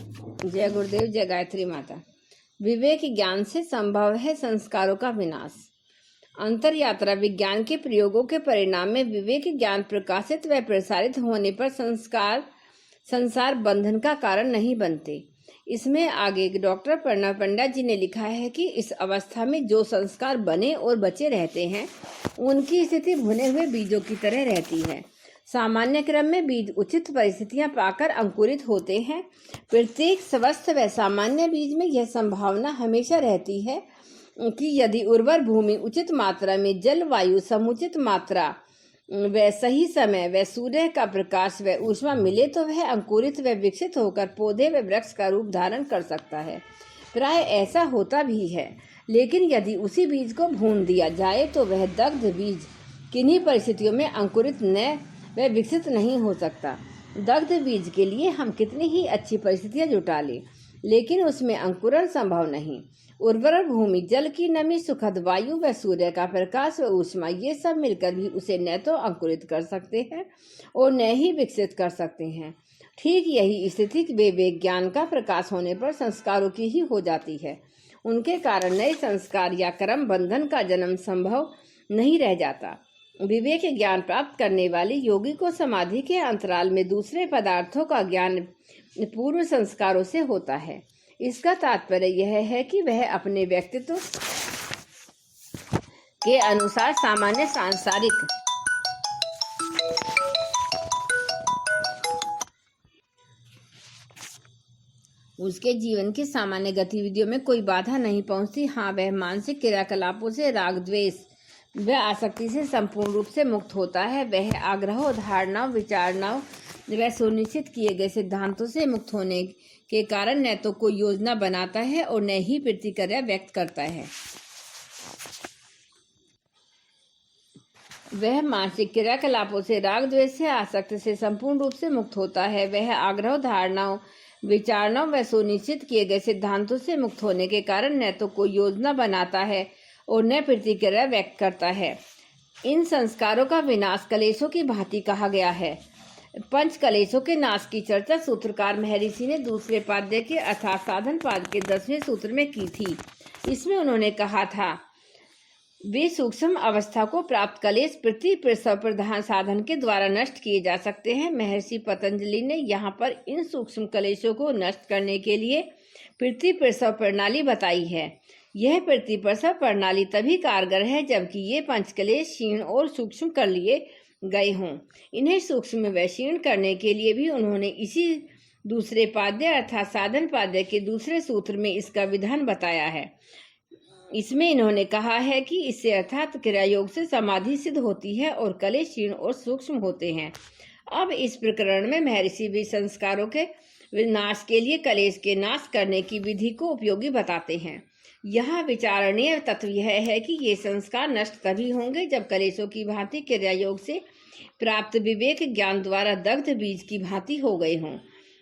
जय गुरुदेव, जय गायत्री माता। विवेक ज्ञान से संभव है संस्कारों का विनाश। अंतर यात्रा विज्ञान के प्रयोगों के परिणाम में विवेक ज्ञान प्रकाशित व प्रसारित होने पर संसार बंधन का कारण नहीं बनते। इसमें आगे डॉक्टर प्रणव पंड्या जी ने लिखा है कि इस अवस्था में जो संस्कार बने और बचे रहते हैं उनकी स्थिति भुने हुए बीजों की तरह रहती है। सामान्य क्रम में बीज उचित परिस्थितियां पाकर अंकुरित होते हैं। प्रत्येक स्वस्थ व सामान्य बीज में यह संभावना हमेशा रहती है कि यदि उर्वर भूमि उचित मात्रा में जल, वायु, समुचित मात्रा व सही समय व सूर्य का प्रकाश व ऊष्मा मिले तो वह अंकुरित व विकसित होकर पौधे व वृक्ष का रूप धारण कर सकता है। प्राय ऐसा होता भी है, लेकिन यदि उसी बीज को भून दिया जाए तो वह दग्ध बीज किन्हीं परिस्थितियों में अंकुरित न वह विकसित नहीं हो सकता। दग्ध बीज के लिए हम कितनी ही अच्छी परिस्थितियां जुटा लें, लेकिन उसमें अंकुरण संभव नहीं। उर्वर भूमि, जल की नमी, सुखद वायु व सूर्य का प्रकाश व ऊष्मा, ये सब मिलकर भी उसे न तो अंकुरित कर सकते हैं और न ही विकसित कर सकते हैं। ठीक यही स्थिति विवेक ज्ञान का प्रकाश होने पर संस्कारों की ही हो जाती है। उनके कारण नए संस्कार या कर्म बंधन का जन्म संभव नहीं रह जाता। विवेक ज्ञान प्राप्त करने वाले योगी को समाधि के अंतराल में दूसरे पदार्थों का ज्ञान पूर्व संस्कारों से होता है। इसका तात्पर्य यह है कि वह अपने व्यक्तित्व के अनुसार सामान्य सांसारिक उसके जीवन की सामान्य गतिविधियों में कोई बाधा नहीं पहुंचती। हाँ, वह मानसिक क्रियाकलापों से, राग, द्वेष व आसक्ति से संपूर्ण रूप से मुक्त होता है। वह आग्रहों, धारणाओं, विचारणाओं व सुनिश्चित किए गए सिद्धांतों से मुक्त होने के कारण न तो कोई योजना बनाता है और न ही प्रतिक्रिया व्यक्त करता है। वह मानसिक क्रियाकलापों से, राग, द्वेष से, आसक्ति से संपूर्ण रूप से मुक्त होता है। वह आग्रहों, धारणाओं, विचारणाओं व सुनिश्चित किए गए सिद्धांतों से मुक्त होने के कारण न तो कोई योजना बनाता है और न प्रतिक्रिया व्यक्त करता है। इन संस्कारों का विनाश कलेशों की भांति कहा गया है। पंच कलेशों के नाश की चर्चा सूत्रकार महर्षि ने दूसरे पाद्य के अर्थात साधन पाद के 10वें सूत्र में की थी। इसमें उन्होंने कहा था, वे सूक्ष्म अवस्था को प्राप्त कलेश पृथ्वी प्रसव प्रधान साधन के द्वारा नष्ट किए जा सकते हैं। महर्षि पतंजलि ने यहाँ पर इन सूक्ष्म कलेशों को नष्ट करने के लिए पृथ्वी प्रसव प्रणाली बताई है। यह पृथ्वी प्रसव प्रणाली तभी कारगर है जबकि ये पंचकलेश क्षीण और सूक्ष्म कर लिए गए हों। इन्हें सूक्ष्म व क्षीण करने के लिए भी उन्होंने इसी दूसरे पाद्य अर्थात साधन पाद्य के दूसरे सूत्र में इसका विधान बताया है। इसमें इन्होंने कहा है कि इससे अर्थात क्रिया योग से समाधि सिद्ध होती है और कलेश क्षीण और सूक्ष्म होते हैं। अब इस प्रकरण में महर्षि भी संस्कारों के विनाश के लिए कलेश के नाश करने की विधि को उपयोगी बताते हैं। यहाँ विचारणीय तत्व यह है कि ये संस्कार नष्ट तभी होंगे जब कलेशों की भांति क्रिया योग से प्राप्त विवेक ज्ञान द्वारा दग्ध बीज की भांति हो गए हों।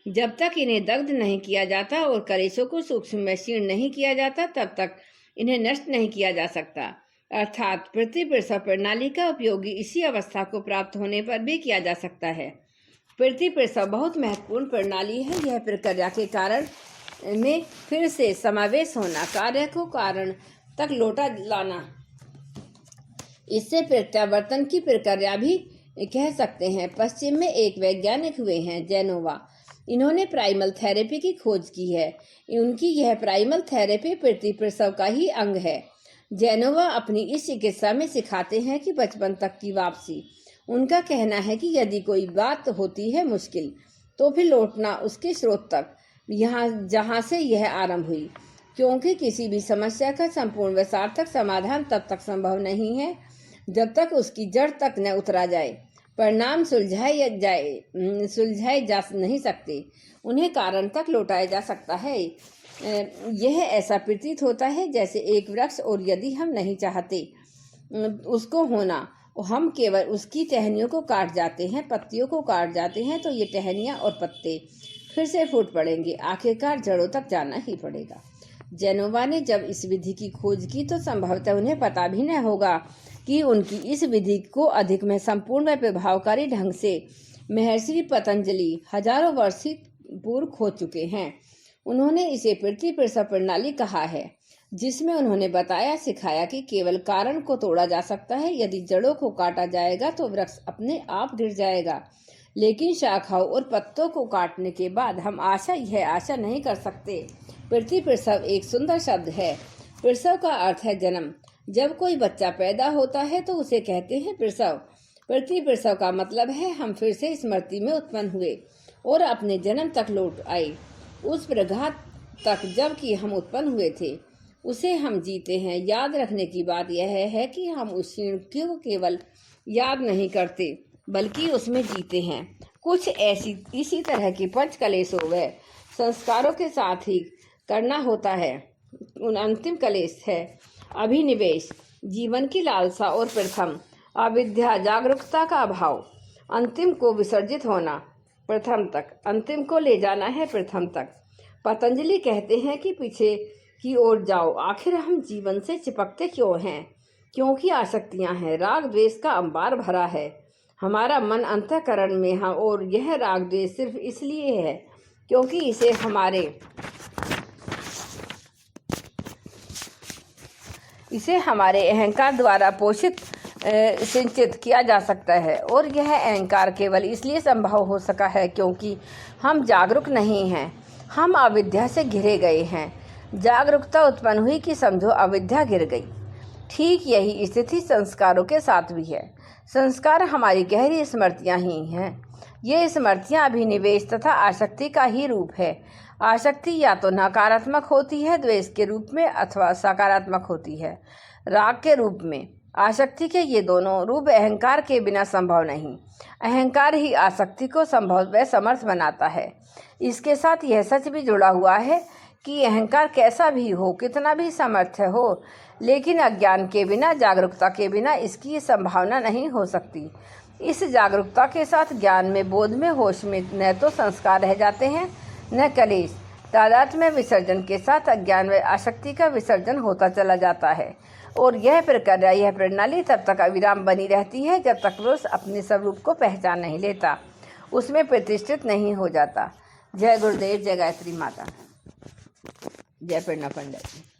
जब तक इन्हें दग्ध नहीं किया जाता और कलेशों को सूक्ष्म में क्षीण नहीं किया जाता, तब तक इन्हें नष्ट नहीं किया जा सकता। अर्थात पृथ्वी प्रसव प्रणाली का उपयोग इसी अवस्था को प्राप्त होने पर भी किया जा सकता है। पृथ्वी प्रसव बहुत महत्वपूर्ण प्रणाली है। यह प्रक्रिया के कारण में फिर से समावेश होना, कार्य को कारण तक लौटा लाना, इससे प्रत्यावर्तन की प्रक्रिया भी कह सकते हैं। पश्चिम में एक वैज्ञानिक हुए हैं, जेनोवा। इन्होंने प्राइमल थेरेपी की खोज की है। उनकी यह प्राइमल थेरेपी पृथ्वी प्रसव का ही अंग है। जेनोवा अपनी इस चिकित्सा में सिखाते हैं कि बचपन तक की वापसी। उनका कहना है कि यदि कोई बात होती है मुश्किल, तो फिर लौटना उसके स्रोत तक, यहाँ जहाँ से यह आरंभ हुई, क्योंकि किसी भी समस्या का संपूर्ण व सार्थक समाधान तब तक संभव नहीं है जब तक उसकी जड़ तक न उतरा जाए। परिणाम सुलझाए जा नहीं सकते, उन्हें कारण तक लौटाया जा सकता है। यह ऐसा प्रतीत होता है जैसे एक वृक्ष, और यदि हम नहीं चाहते उसको होना, हम केवल उसकी टहनियों को काट जाते हैं, पत्तियों को काट जाते हैं, तो ये टहनियाँ और पत्ते फिर से फूट पड़ेंगे। आखिरकार जड़ों तक जाना ही पड़ेगा। जेनोवा ने जब इस विधि की खोज की तो संभवतः उन्हें पता भी न होगा कि उनकी इस विधि को अधिक में संपूर्ण व प्रभावकारी ढंग से महर्षि पतंजलि हजारों वर्ष पूर्व खो चुके हैं। उन्होंने इसे पृथ्वी प्रसव प्रणाली कहा है, जिसमें उन्होंने बताया सिखाया कि केवल कारण को तोड़ा जा सकता है। यदि जड़ों को काटा जाएगा तो वृक्ष अपने आप गिर जाएगा, लेकिन शाखाओं और पत्तों को काटने के बाद हम यह आशा नहीं कर सकते। पृथ्वी प्रसव एक सुंदर शब्द है। प्रसव का अर्थ है जन्म। जब कोई बच्चा पैदा होता है तो उसे कहते हैं प्रसव। पृथ्वी प्रसव का मतलब है हम फिर से स्मृति में उत्पन्न हुए और अपने जन्म तक लौट आए। उस प्रघात तक जब कि हम उत्पन्न हुए थे उसे हम जीते हैं। याद रखने की बात यह है कि हम उस क्षण को केवल याद नहीं करते बल्कि उसमें जीते हैं। कुछ इसी तरह की पंच कलेशों व संस्कारों के साथ ही करना होता है। उन अंतिम कलेश है अभिनिवेश, जीवन की लालसा और प्रथम अविद्या, जागरूकता का अभाव। अंतिम को विसर्जित होना, प्रथम तक। अंतिम को ले जाना है प्रथम तक। पतंजलि कहते हैं कि पीछे की ओर जाओ। आखिर हम जीवन से चिपकते क्यों हैं? क्योंकि आसक्तियां हैं। राग द्वेष का अंबार भरा है हमारा मन अंतःकरण में। हाँ, और यह राग द्वेष सिर्फ इसलिए है क्योंकि इसे हमारे अहंकार द्वारा पोषित सिंचित किया जा सकता है। और यह अहंकार केवल इसलिए संभव हो सका है क्योंकि हम जागरूक नहीं हैं। हम अविद्या से घिरे गए हैं। जागरूकता उत्पन्न हुई कि समझो अविद्या गिर गई। ठीक यही स्थिति संस्कारों के साथ भी है। संस्कार हमारी गहरी स्मृतियां ही हैं। ये स्मृतियां अभिनिवेश तथा आसक्ति का ही रूप है। आसक्ति या तो नकारात्मक होती है द्वेष के रूप में अथवा सकारात्मक होती है राग के रूप में। आसक्ति के ये दोनों रूप अहंकार के बिना संभव नहीं। अहंकार ही आसक्ति को संभव व समर्थ बनाता है। इसके साथ यह सच भी जुड़ा हुआ है कि अहंकार कैसा भी हो, कितना भी समर्थ हो, लेकिन अज्ञान के बिना, जागरूकता के बिना इसकी संभावना नहीं हो सकती। इस जागरूकता के साथ ज्ञान में, बोध में, होश में न तो संस्कार रह जाते हैं न कलेश। तादात्म्य में विसर्जन के साथ अज्ञान व आसक्ति का विसर्जन होता चला जाता है और यह प्रक्रिया, यह प्रणाली तब तक अविराम बनी रहती है जब तक पुरुष अपने स्वरूप को पहचान नहीं लेता, उसमें प्रतिष्ठित नहीं हो जाता। जय गुरुदेव, जय गायत्री माता, जय प्रेरणा पंडित।